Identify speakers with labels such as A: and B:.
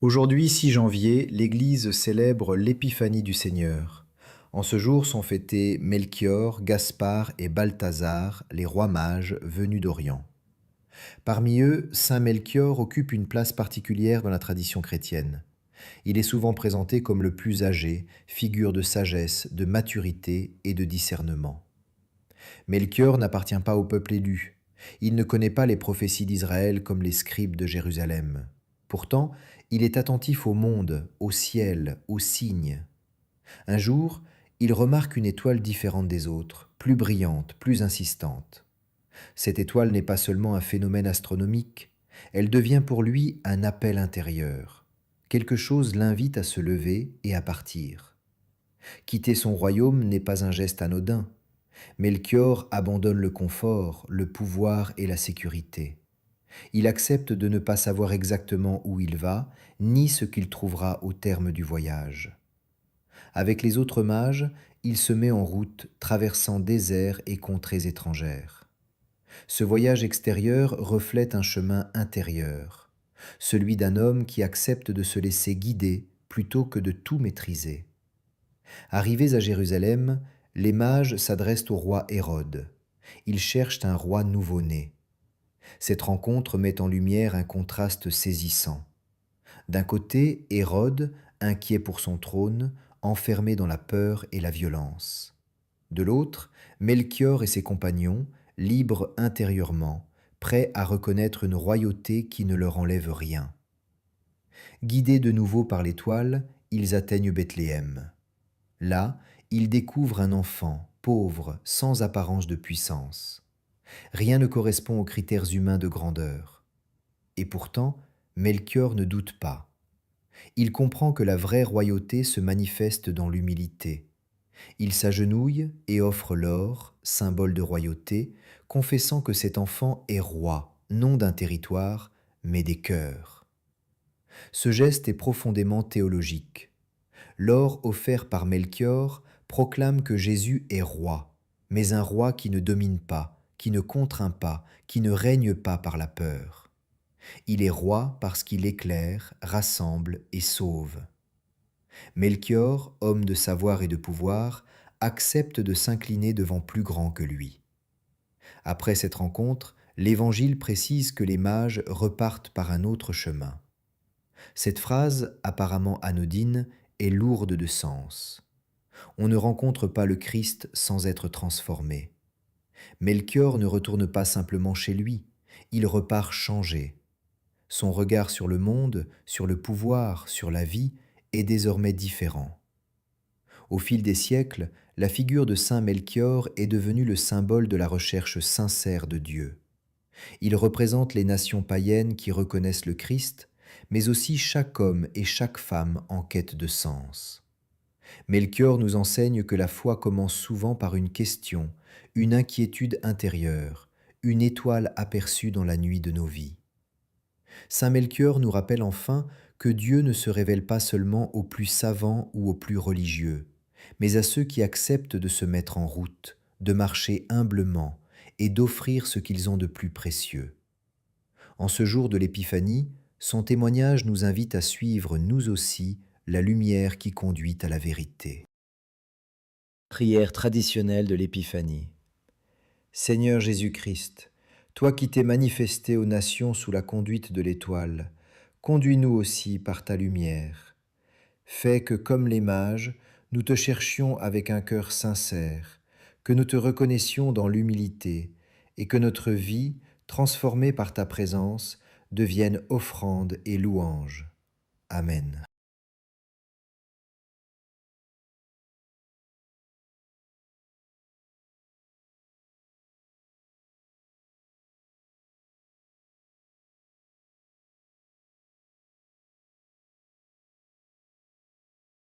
A: Aujourd'hui, 6 janvier, l'Église célèbre l'Épiphanie du Seigneur. En ce jour sont fêtés Melchior, Gaspard et Balthazar, les rois mages venus d'Orient. Parmi eux, Saint Melchior occupe une place particulière dans la tradition chrétienne. Il est souvent présenté comme le plus âgé, figure de sagesse, de maturité et de discernement. Melchior n'appartient pas au peuple élu. Il ne connaît pas les prophéties d'Israël comme les scribes de Jérusalem. Pourtant, il est attentif au monde, au ciel, aux signes. Un jour, il remarque une étoile différente des autres, plus brillante, plus insistante. Cette étoile n'est pas seulement un phénomène astronomique, elle devient pour lui un appel intérieur. Quelque chose l'invite à se lever et à partir. Quitter son royaume n'est pas un geste anodin. Melchior abandonne le confort, le pouvoir et la sécurité. Il accepte de ne pas savoir exactement où il va, ni ce qu'il trouvera au terme du voyage. Avec les autres mages, il se met en route, traversant déserts et contrées étrangères. Ce voyage extérieur reflète un chemin intérieur, celui d'un homme qui accepte de se laisser guider plutôt que de tout maîtriser. Arrivés à Jérusalem, les mages s'adressent au roi Hérode. Ils cherchent un roi nouveau-né. Cette rencontre met en lumière un contraste saisissant. D'un côté, Hérode, inquiet pour son trône, enfermé dans la peur et la violence. De l'autre, Melchior et ses compagnons, libres intérieurement, prêts à reconnaître une royauté qui ne leur enlève rien. Guidés de nouveau par l'étoile, ils atteignent Bethléem. Là, ils découvrent un enfant, pauvre, sans apparence de puissance. Rien ne correspond aux critères humains de grandeur. Et pourtant, Melchior ne doute pas. Il comprend que la vraie royauté se manifeste dans l'humilité. Il s'agenouille et offre l'or, symbole de royauté, confessant que cet enfant est roi, non d'un territoire, mais des cœurs. Ce geste est profondément théologique. L'or offert par Melchior proclame que Jésus est roi, mais un roi qui ne domine pas, qui ne contraint pas, qui ne règne pas par la peur. Il est roi parce qu'il éclaire, rassemble et sauve. Melchior, homme de savoir et de pouvoir, accepte de s'incliner devant plus grand que lui. Après cette rencontre, l'Évangile précise que les mages repartent par un autre chemin. Cette phrase, apparemment anodine, est lourde de sens. On ne rencontre pas le Christ sans être transformé. Melchior ne retourne pas simplement chez lui, il repart changé. Son regard sur le monde, sur le pouvoir, sur la vie est désormais différent. Au fil des siècles, la figure de Saint Melchior est devenue le symbole de la recherche sincère de Dieu. Il représente les nations païennes qui reconnaissent le Christ, mais aussi chaque homme et chaque femme en quête de sens. Melchior nous enseigne que la foi commence souvent par une question, une inquiétude intérieure, une étoile aperçue dans la nuit de nos vies. Saint Melchior nous rappelle enfin que Dieu ne se révèle pas seulement aux plus savants ou aux plus religieux, mais à ceux qui acceptent de se mettre en route, de marcher humblement et d'offrir ce qu'ils ont de plus précieux. En ce jour de l'Épiphanie, son témoignage nous invite à suivre, nous aussi, la lumière qui conduit à la vérité. Prière traditionnelle de l'Épiphanie. Seigneur Jésus-Christ, toi qui t'es manifesté aux nations sous la conduite de l'étoile, conduis-nous aussi par ta lumière. Fais que, comme les mages, nous te cherchions avec un cœur sincère, que nous te reconnaissions dans l'humilité, et que notre vie, transformée par ta présence, devienne offrande et louange. Amen.